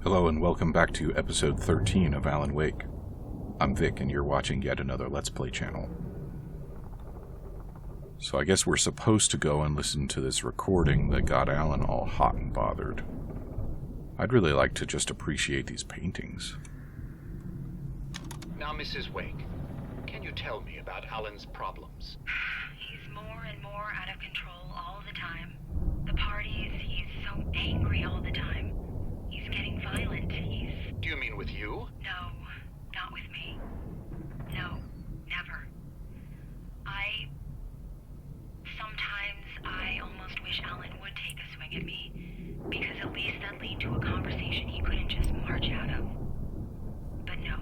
Hello and welcome back to episode 13 of Alan Wake. I'm Vic and you're watching yet another Let's Play channel. So I guess we're supposed to go and listen to this recording that got Alan all hot and bothered. I'd really like to just appreciate these paintings. Now, Mrs. Wake, can you tell me about Alan's problems? He's more and more out of control all the time. The parties, he's so angry all the time. He's getting violent. Do you mean with you? No, not with me. No, never. Sometimes I almost wish Alan would take a swing at me, because at least that'd lead to a conversation he couldn't just march out of. But no.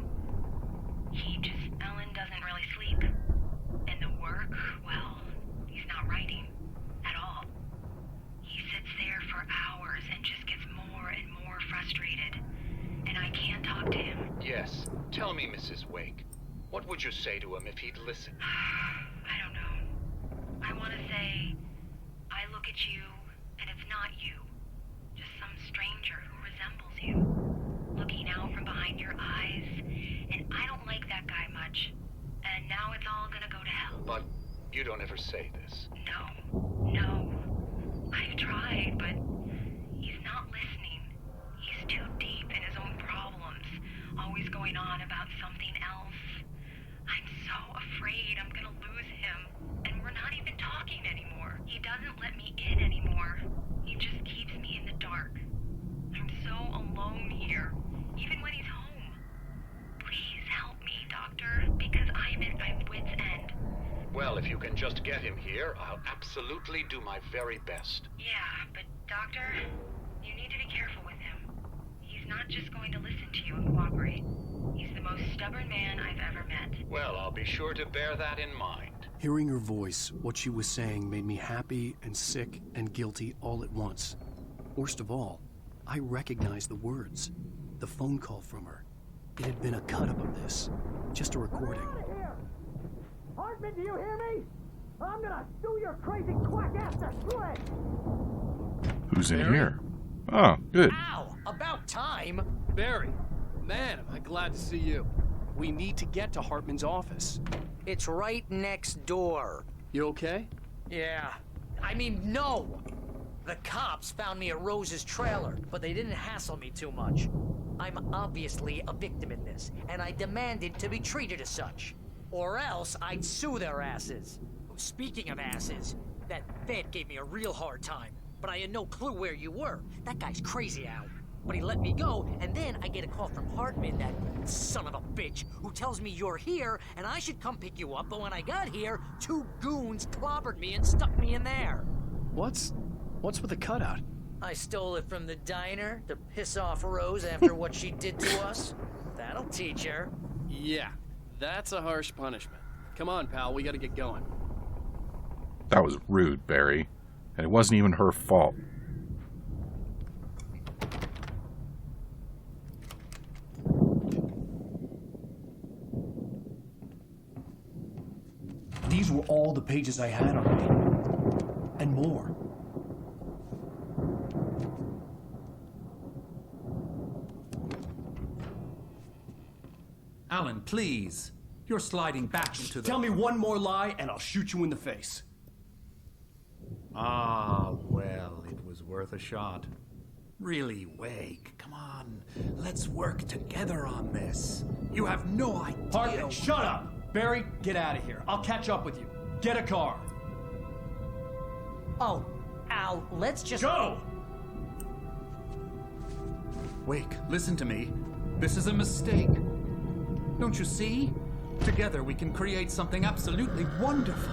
Alan doesn't really sleep. And the work, well, he's not writing at all. He sits there for hours and just gets more and more frustrated. And I can't talk to him. Yes. Tell me, Mrs. Wake. What would you say to him if he'd listen? I don't know. I want to say, I look at you, and it's not you. Just some stranger who resembles you. Looking out from behind your eyes. And I don't like that guy much. And now it's all gonna go to hell. But you don't ever say this. No. I've tried, but he's not listening. He's too deep in his own problems, always going on about something else. I'm so afraid I'm gonna lose him, and we're not even talking anymore. He doesn't let me in anymore. He just keeps me in the dark. I'm so alone here, even when he's home. Please help me, Doctor, because I'm at my wit's end. Well, if you can just get him here, I'll absolutely do my very best. Yeah, but Doctor, you need to be careful with him. He's not just going to listen to you and cooperate. He's the most stubborn man I've ever met. Well, I'll be sure to bear that in mind. Hearing her voice, what she was saying made me happy and sick and guilty all at once. Worst of all, I recognized the words. The phone call from her. It had been a cut-up of this. Just a recording. Hartman, do you hear me? I'm gonna sue your crazy quack ass to slit! Who's in here? Oh, good. Ow! About time! Barry, man, am I glad to see you. We need to get to Hartman's office. It's right next door. You okay? Yeah. I mean, no! The cops found me at Rose's trailer, but they didn't hassle me too much. I'm obviously a victim in this, and I demanded to be treated as such. Or else I'd sue their asses. Speaking of asses, that vet gave me a real hard time, but I had no clue where you were. That guy's crazy out. But he let me go, and then I get a call from Hartman, that son of a bitch, who tells me you're here, and I should come pick you up, but when I got here, 2 goons clobbered me and stuck me in there. What's with the cutout? I stole it from the diner to piss off Rose after what she did to us. That'll teach her. Yeah, that's a harsh punishment. Come on, pal, we gotta get going. That was rude, Barry. And it wasn't even her fault. These were all the pages I had on me. And more. Alan, please. You're sliding back into the... Tell me one more lie and I'll shoot you in the face. Ah, well, it was worth a shot. Really, Wake, come on. Let's work together on this. You have no idea... Hartman, shut up! Barry, get out of here. I'll catch up with you. Get a car. Oh, Al, let's just... Go! Wake, listen to me. This is a mistake. Don't you see? Together we can create something absolutely wonderful.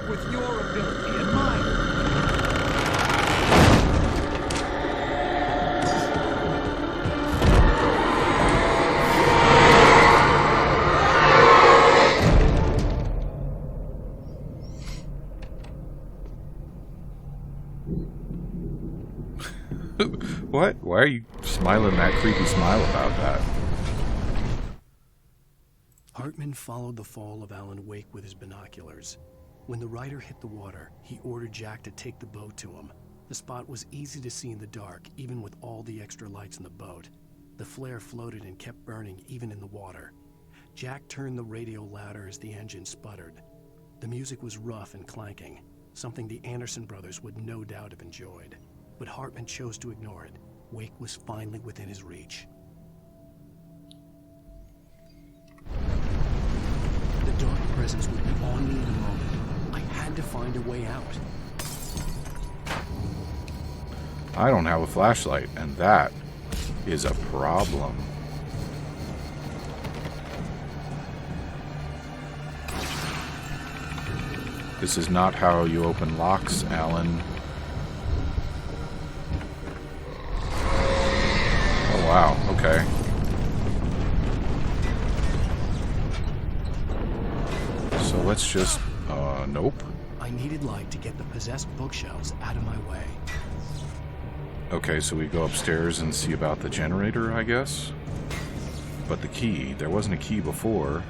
With your ability and mine. What? Why are you smiling that creepy smile about that? Hartman followed the fall of Alan Wake with his binoculars. When the rider hit the water, he ordered Jack to take the boat to him. The spot was easy to see in the dark, even with all the extra lights in the boat. The flare floated and kept burning even in the water. Jack turned the radio louder as the engine sputtered. The music was rough and clanking, something the Anderson brothers would no doubt have enjoyed. But Hartman chose to ignore it. Wake was finally within his reach. The dark presence would be on me in a moment. I had to find a way out. I don't have a flashlight, and that is a problem. This is not how you open locks, Alan. Oh, wow. Okay. So let's just... nope. I needed light to get the possessed bookshelves out of my way. Okay, so we go upstairs and see about the generator, I guess? But the key, there wasn't a key before.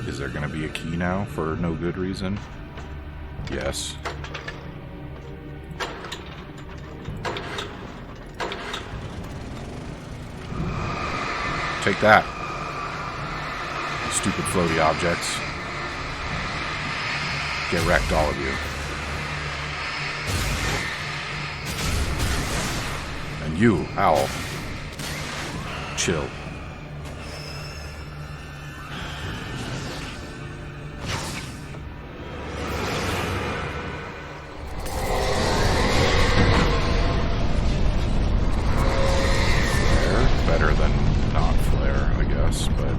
Is there gonna be a key now for no good reason? Yes. Take that. Stupid floaty objects. Get wrecked, all of you. And you, Owl. Chill. Flare? Better than not flare, I guess, but...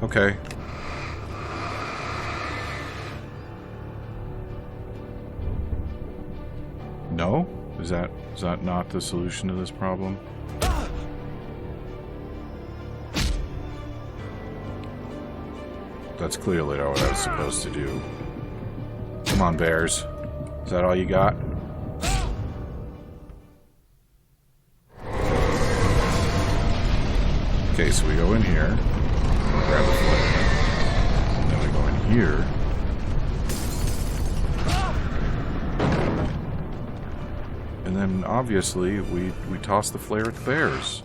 Okay. No? Is that not the solution to this problem? That's clearly not what I was supposed to do. Come on, bears. Is that all you got? Okay, so we go in here. Grab the flare. And then we go in here. And then, obviously, we toss the flare at the bears.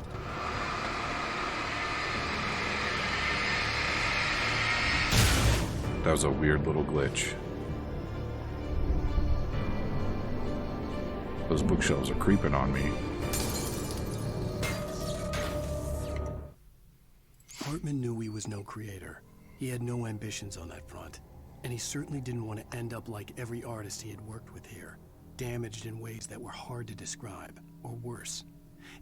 That was a weird little glitch. Those bookshelves are creeping on me. Hartman knew he was no creator. He had no ambitions on that front. And he certainly didn't want to end up like every artist he had worked with here. Damaged in ways that were hard to describe, or worse.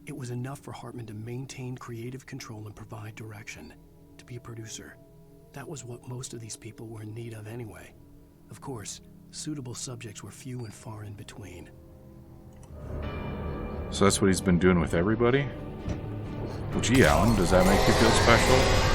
It was enough for Hartman to maintain creative control and provide direction, to be a producer. That was what most of these people were in need of anyway. Of course, suitable subjects were few and far in between. So that's what he's been doing with everybody? Well, gee, Alan, does that make you feel special?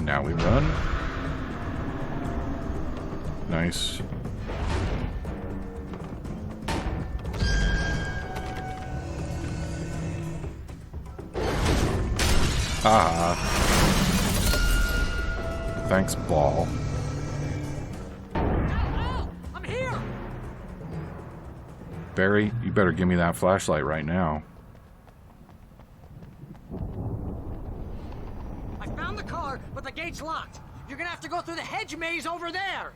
Now we run. Nice. Ah. Thanks, ball. I'm here. Barry, you better give me that flashlight right now. But the gate's locked. You're gonna have to go through the hedge maze over there.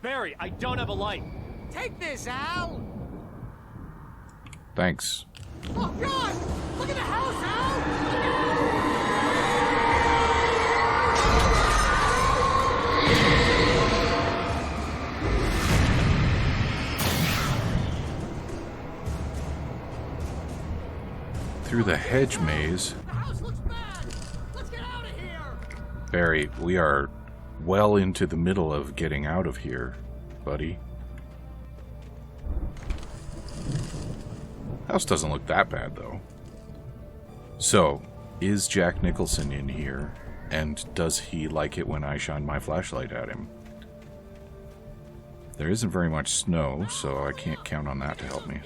Barry, I don't have a light. Take this, Al. Thanks. Oh, God! Look at the house, Al! Through the hedge maze. The house looks bad. Let's get out of here. Barry, we are well into the middle of getting out of here, buddy. House doesn't look that bad, though. So, is Jack Nicholson in here? And does he like it when I shine my flashlight at him? There isn't very much snow, so I can't count on that to help me.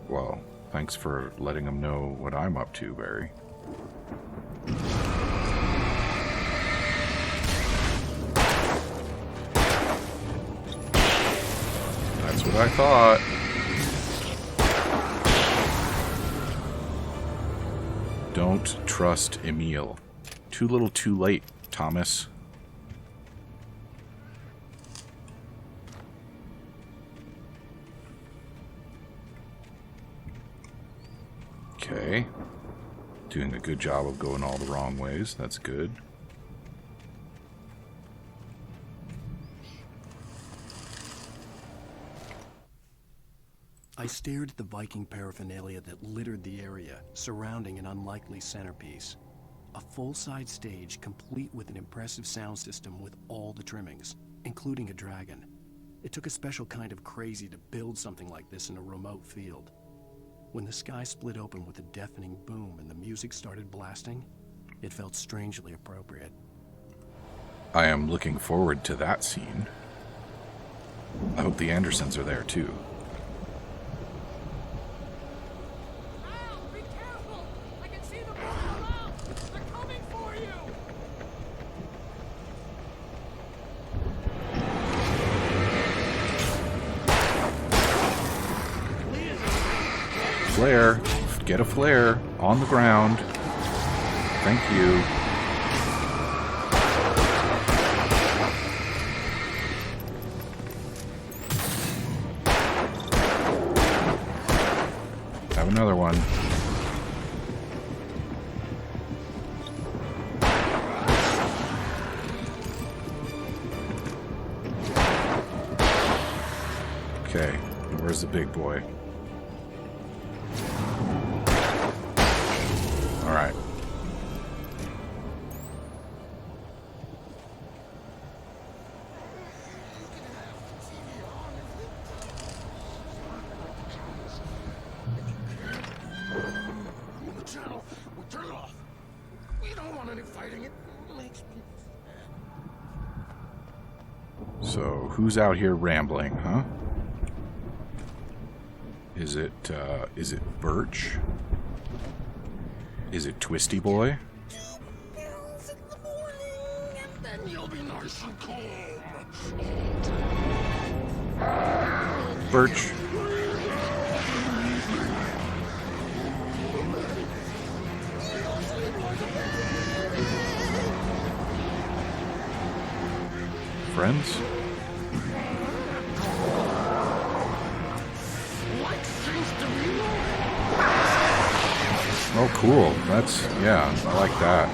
Well, thanks for letting him know what I'm up to, Barry. That's what I thought. Don't trust Emil. Too little too late, Thomas. Okay. Doing a good job of going all the wrong ways. That's good. I stared at the Viking paraphernalia that littered the area, surrounding an unlikely centerpiece. A full-size stage complete with an impressive sound system with all the trimmings, including a dragon. It took a special kind of crazy to build something like this in a remote field. When the sky split open with a deafening boom and the music started blasting, it felt strangely appropriate. I am looking forward to that scene. I hope the Andersons are there too. Al, be careful! I can see them moving around! They're coming for you! Flare. Get a flare. On the ground. Thank you. Have another one. Okay, where's the big boy? All right. The channel. We'll turn it off. We don't want any fighting. It makes me... So, who's out here rambling, huh? Is it Birch? Is it Twisty Boy? 2 pills in the morning, and then you'll be nice and calm. Birch. Friends? Oh, cool. That's, yeah, I like that.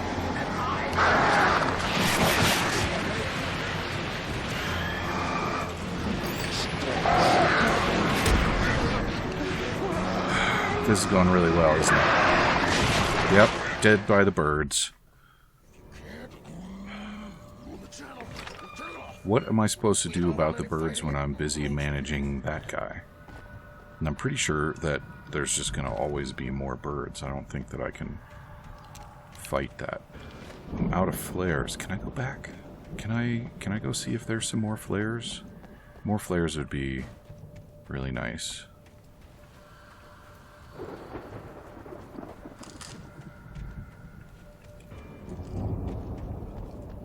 This is going really well, isn't it? Yep, dead by the birds. What am I supposed to do about the birds when I'm busy managing that guy? And I'm pretty sure that there's just going to always be more birds. I don't think that I can fight that. I'm out of flares. Can I go back? Can I go see if there's some more flares? More flares would be really nice.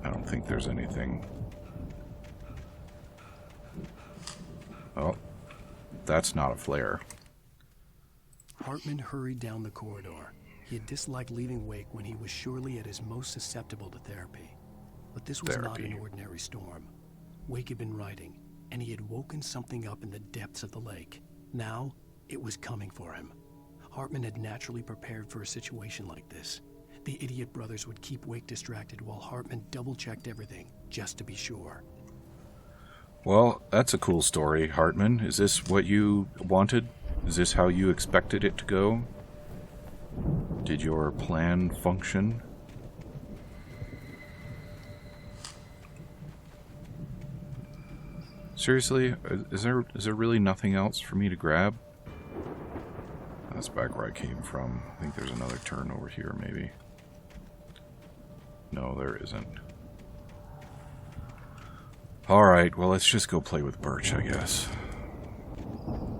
I don't think there's anything. Oh, that's not a flare. Hartman hurried down the corridor. He had disliked leaving Wake when he was surely at his most susceptible to therapy. But this was not an ordinary storm. Wake had been writing, and he had woken something up in the depths of the lake. Now, it was coming for him. Hartman had naturally prepared for a situation like this. The idiot brothers would keep Wake distracted while Hartman double-checked everything, just to be sure. Well, that's a cool story, Hartman. Is this what you wanted? Is this how you expected it to go? Did your plan function? Seriously? Is there really nothing else for me to grab? That's back where I came from. I think there's another turn over here, maybe. No, there isn't. Alright, well, let's just go play with Birch, I guess.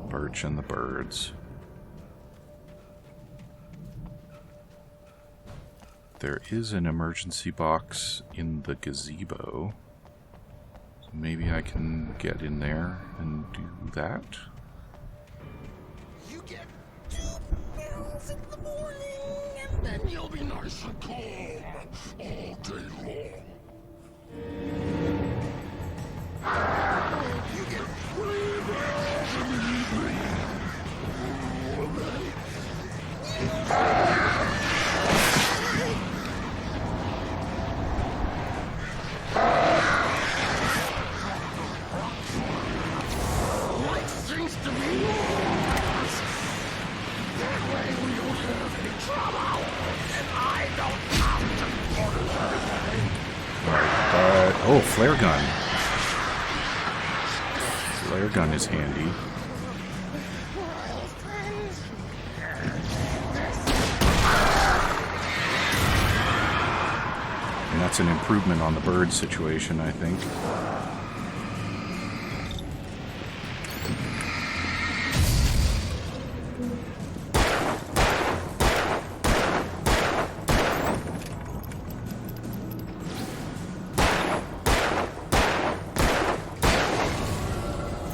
Birch and the birds. There is an emergency box in the gazebo. So maybe I can get in there and do that. You get 2 pills in the morning, and then you'll be nice and calm all day long. You get 3 pills in the evening. Like things to be yours. That way we don't have any trouble, and I don't have to order anything. Alright, oh, flare gun. Flare gun is handy. And that's an improvement on the bird situation, I think.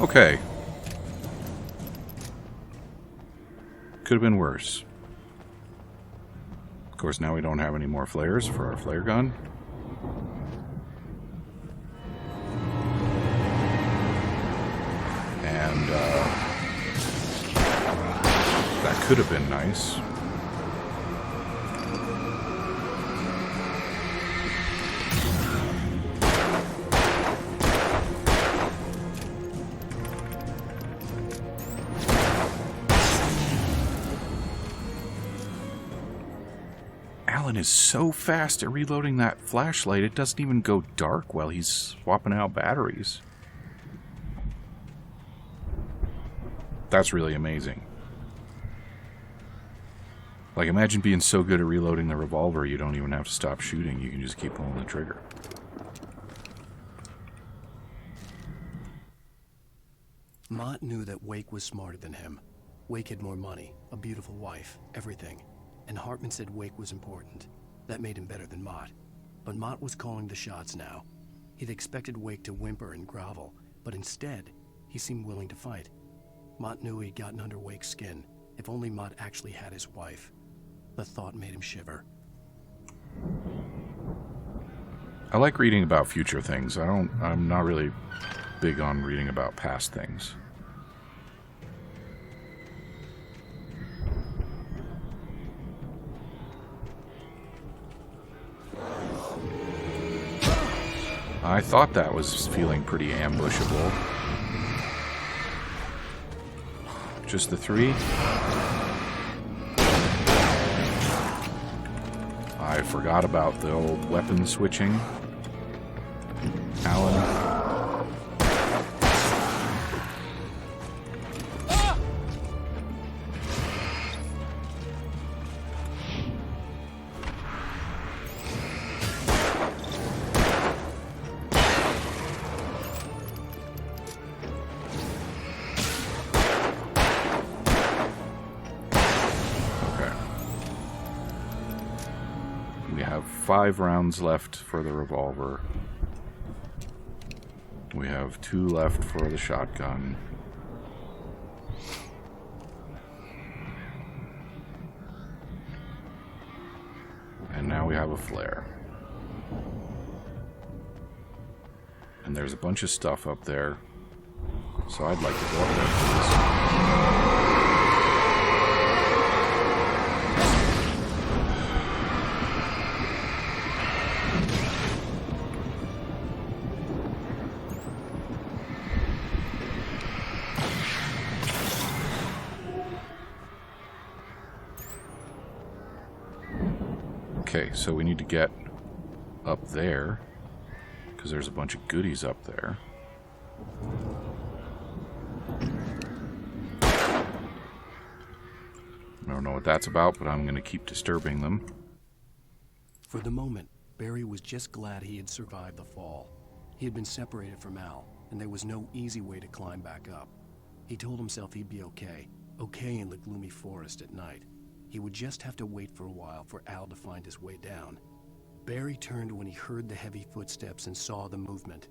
Okay. Could have been worse. Of course, now we don't have any more flares for our flare gun. And, that could have been nice. Alan is so fast at reloading that flashlight, it doesn't even go dark while he's swapping out batteries. That's really amazing. Like, imagine being so good at reloading the revolver you don't even have to stop shooting, you can just keep pulling the trigger. Mott knew that Wake was smarter than him. Wake had more money, a beautiful wife, everything. And Hartman said Wake was important. That made him better than Mott. But Mott was calling the shots now. He'd expected Wake to whimper and grovel, but instead, he seemed willing to fight. Mott knew he'd gotten under Wake's skin. If only Mott actually had his wife. The thought made him shiver. I like reading about future things. I'm not really big on reading about past things. I thought that was feeling pretty ambushable. Just the 3? I forgot about the old weapon switching. Alan. We have 5 rounds left for the revolver. We have 2 left for the shotgun. And now we have a flare. And there's a bunch of stuff up there. So I'd like to go up there, please. Okay, so we need to get up there, because there's a bunch of goodies up there. I don't know what that's about, but I'm going to keep disturbing them. For the moment, Barry was just glad he had survived the fall. He had been separated from Al, and there was no easy way to climb back up. He told himself he'd be okay in the gloomy forest at night. He would just have to wait for a while for Al to find his way down. Barry turned when he heard the heavy footsteps and saw the movement.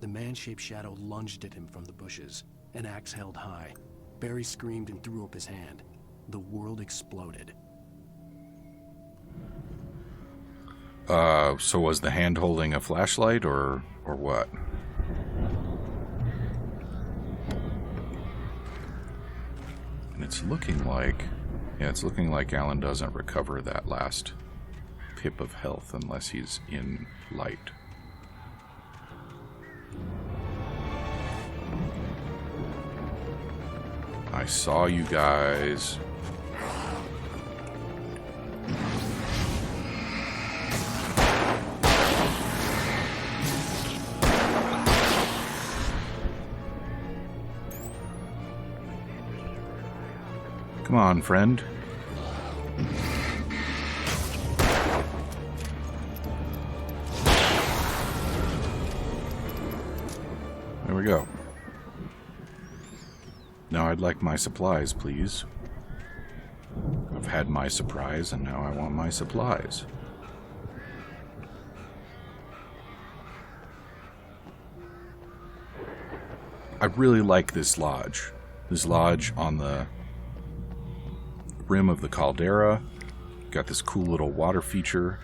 The man-shaped shadow lunged at him from the bushes, an axe held high. Barry screamed and threw up his hand. The world exploded. So was the hand holding a flashlight or what? And it's looking like, it's looking like Alan doesn't recover that last pip of health unless he's in light. I saw you guys. Come on, friend. There we go. Now I'd like my supplies, please. I've had my surprise, and now I want my supplies. I really like this lodge. This lodge on the rim of the caldera. Got this cool little water feature.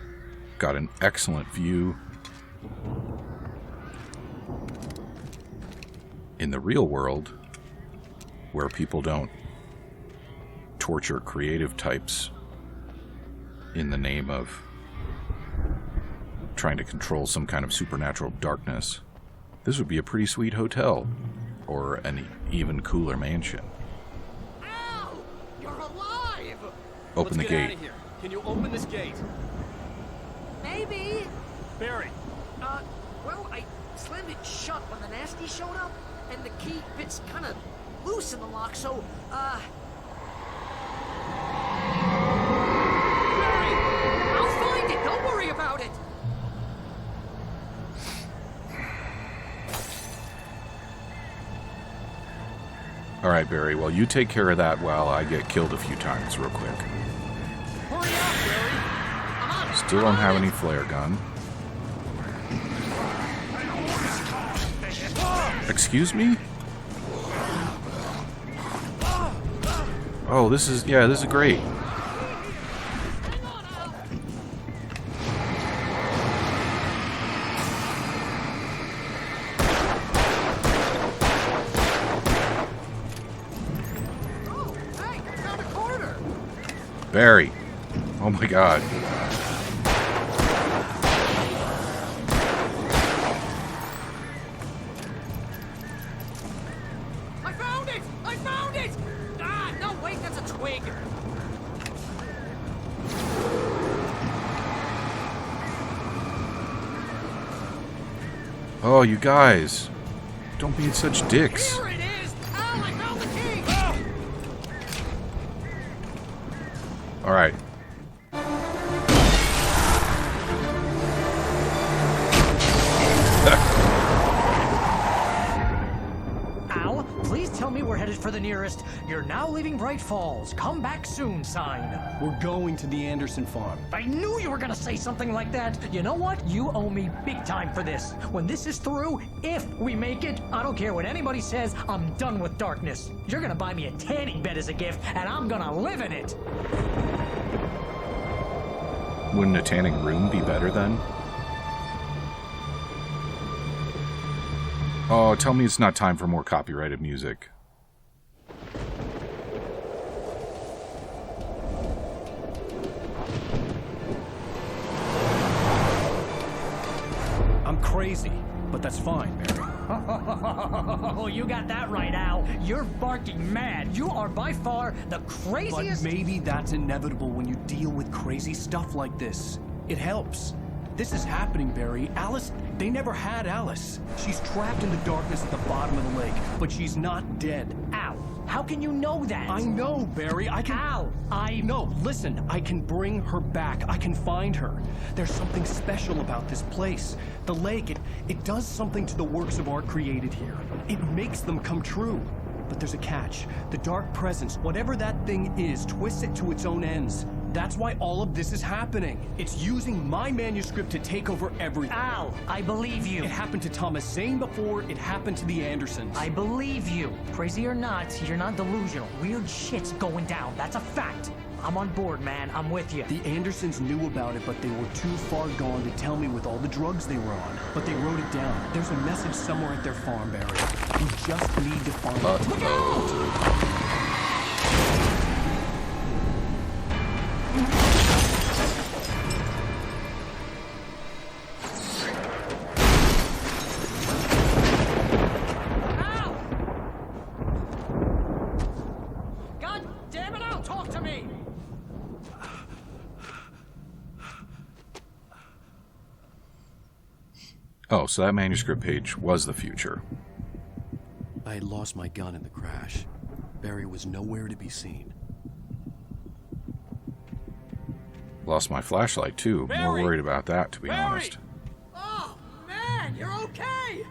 Got an excellent view. In the real world, where people don't torture creative types in the name of trying to control some kind of supernatural darkness, this would be a pretty sweet hotel, or an even cooler mansion. Al! You're alive! Open the Let's get gate. out of here. Can you open this gate? Maybe. Barry! Well, I slammed it shut when the nasty showed up, and the key fits kind of loose in the lock, so, Barry! I'll find it! Don't worry about it! Alright, Barry, well, you take care of that while I get killed a few times real quick. Hurry up, Barry! I'm on it! Still don't have any flare gun. Excuse me? Oh, this is great. Oh, hey, I found a corner! Barry. Oh my god. I found it! I found it! Ah, no, wait, that's a twig! Oh, you guys. Don't be such dicks. Here it is! Al, I found the key! Alright. Al, please tell me we're headed for the nearest "You're now leaving Bright Falls. Come back soon" sign. We're going to the Anderson farm. I knew you were gonna say something like that. You know what? You owe me big time for this. When this is through, if we make it, I don't care what anybody says, I'm done with darkness. You're gonna buy me a tanning bed as a gift, and I'm gonna live in it. Wouldn't a tanning room be better then? Oh, tell me it's not time for more copyrighted music. I'm crazy, but that's fine, Barry. Oh, you got that right, Al. You're barking mad. You are by far the But craziest... maybe that's inevitable when you deal with crazy stuff like this. It helps. This is happening, Barry. Alice, they never had Alice. She's trapped in the darkness at the bottom of the lake, but she's not dead. Al, How can you know that? I know, Barry. I can... Al, No, listen. I can bring her back. I can find her. There's something special about this place. The lake, it does something to the works of art created here. It makes them come true. But there's a catch. The dark presence, whatever that thing is, twists it to its own ends. That's why all of this is happening. It's using my manuscript to take over everything. Al, I believe you. It happened to Thomas Zane before. It happened to the Andersons. I believe you. Crazy or not, you're not delusional. Weird shit's going down. That's a fact. I'm on board, man. I'm with you. The Andersons knew about it, but they were too far gone to tell me with all the drugs they were on. But they wrote it down. There's a message somewhere at their farm, Barry. You just need to find it. Look out! God damn it, Al, talk to me! Oh, so that manuscript page was the future. I had lost my gun in the crash. Barry was nowhere to be seen. Lost my flashlight, too. More Barry! worried about that, to be honest. Oh, man, you're okay!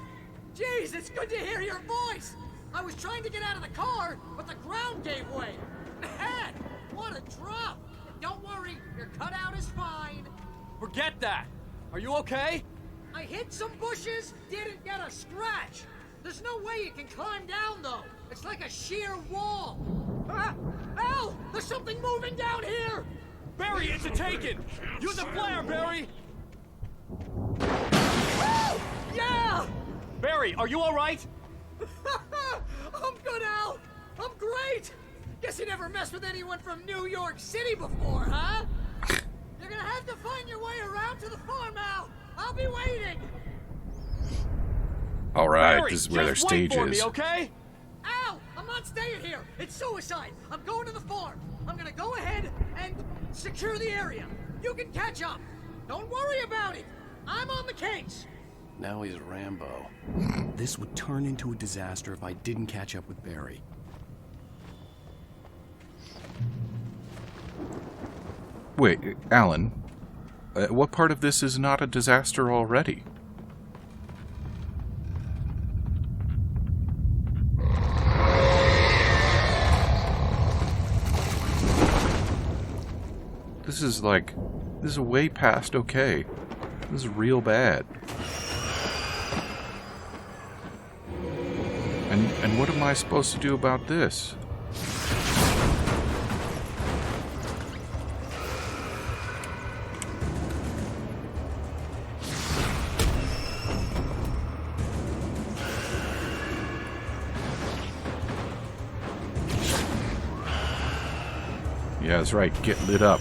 Jeez, it's good to hear your voice! I was trying to get out of the car, but the ground gave way. Man, what a drop! Don't worry, your cutout is fine. Forget that. Are you okay? I hit some bushes, didn't get a scratch. There's no way you can climb down, though. It's like a sheer wall. Ah! Al, there's something moving down here! Barry, it's a taken! Use the flare, Barry! Oh, yeah! Barry, are you alright? I'm good, Al. I'm great. Guess you never messed with anyone from New York City before, huh? You're gonna have to find your way around to the farm, Al. I'll be waiting. Alright, Barry, this is where their just stage wait for is. me, okay? Al, I'm not staying here. It's suicide. I'm going to the farm. I'm gonna go ahead and secure the area. You can catch up. Don't worry about it. I'm on the case. Now he's Rambo. This would turn into a disaster if I didn't catch up with Barry. Wait, Alan, what part of this is not a disaster already? This is way past okay. This is real bad. And what am I supposed to do about this? Yeah, that's right. Get lit up.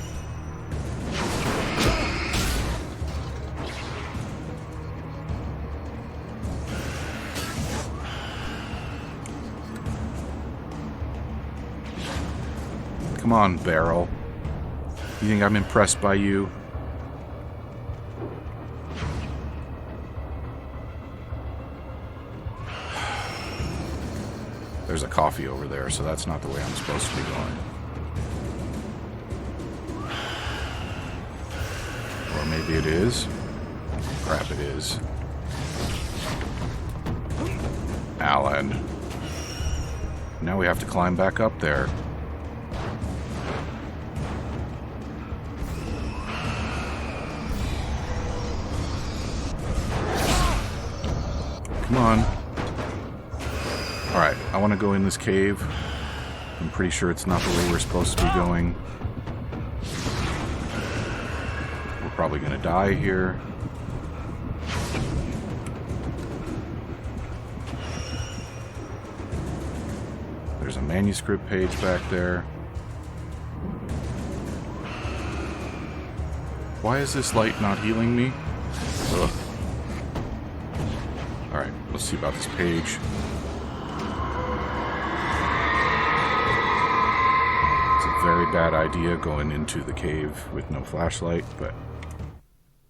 Come on, Barrel. You think I'm impressed by you? There's a coffee over there, so that's not the way I'm supposed to be going. Or maybe it is. Crap, it is. Alan. Now we have to climb back up there. Come on. Alright, I want to go in this cave. I'm pretty sure it's not the way we're supposed to be going. We're probably going to die here. There's a manuscript page back there. Why is this light not healing me? Ugh. Alright, let's see about this page. Very bad idea going into the cave with no flashlight, but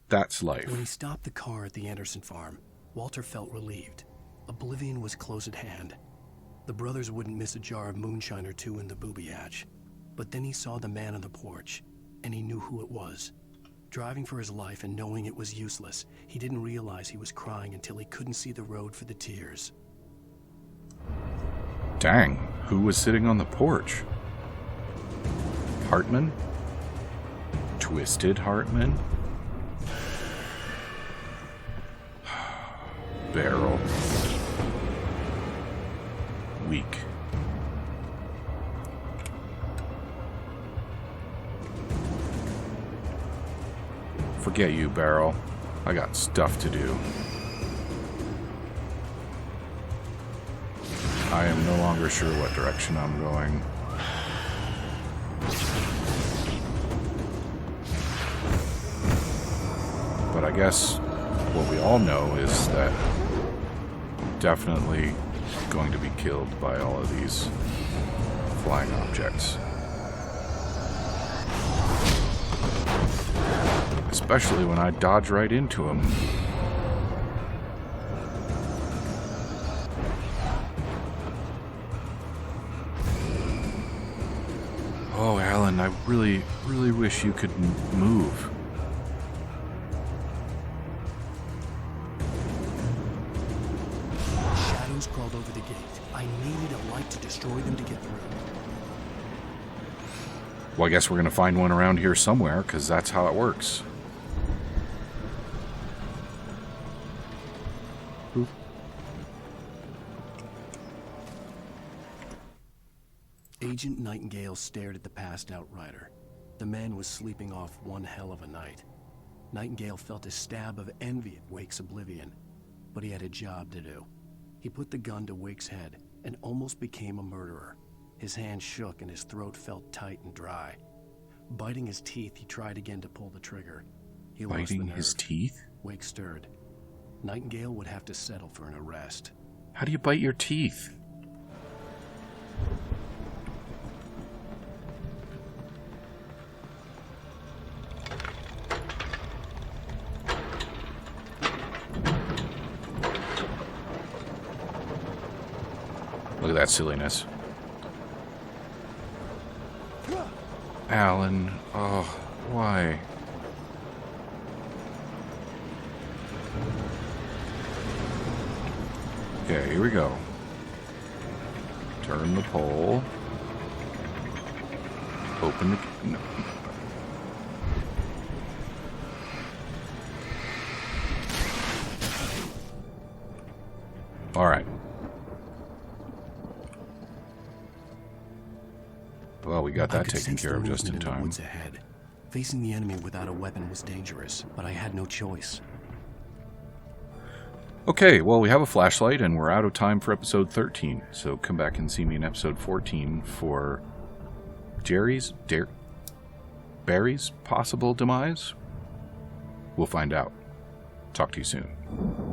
that's life. When he stopped the car at the Anderson farm, Walter felt relieved. Oblivion was close at hand. The brothers wouldn't miss a jar of moonshine or two in the booby hatch. But then he saw the man on the porch, and he knew who it was. Driving for his life and knowing it was useless, he didn't realize he was crying until he couldn't see the road for the tears. Dang, who was sitting on the porch? Hartman? Twisted Hartman? Beryl. Weak. Forget you, Beryl. I got stuff to do. I am no longer sure what direction I'm going. But I guess what we all know is that I'm definitely going to be killed by all of these flying objects. Especially when I dodge right into them. Oh, Alan, I really, really wish you could move. Shadows crawled over the gate. I needed a light to destroy them to get through. Well, I guess we're going to find one around here somewhere, because that's how it works. Oop. Agent Nightingale stared at the passed-out rider. The man was sleeping off one hell of a night. Nightingale felt a stab of envy at Wake's oblivion, but he had a job to do. He put the gun to Wake's head and almost became a murderer. His hand shook and his throat felt tight and dry. Biting his teeth, he tried again to pull the trigger. He lost the Biting nerve. his teeth? Wake stirred. Nightingale would have to settle for an arrest. How do you bite your teeth? Look at that silliness. Alan, oh, why? Okay, here we go. Turn the pole. Open the... No. All right. Well, we got that taken care of just in time. Woods ahead. Facing the enemy without a weapon was dangerous, but I had no choice. Okay, well, we have a flashlight, and we're out of time for episode 13. So come back and see me in episode 14 for Barry's possible demise. We'll find out. Talk to you soon.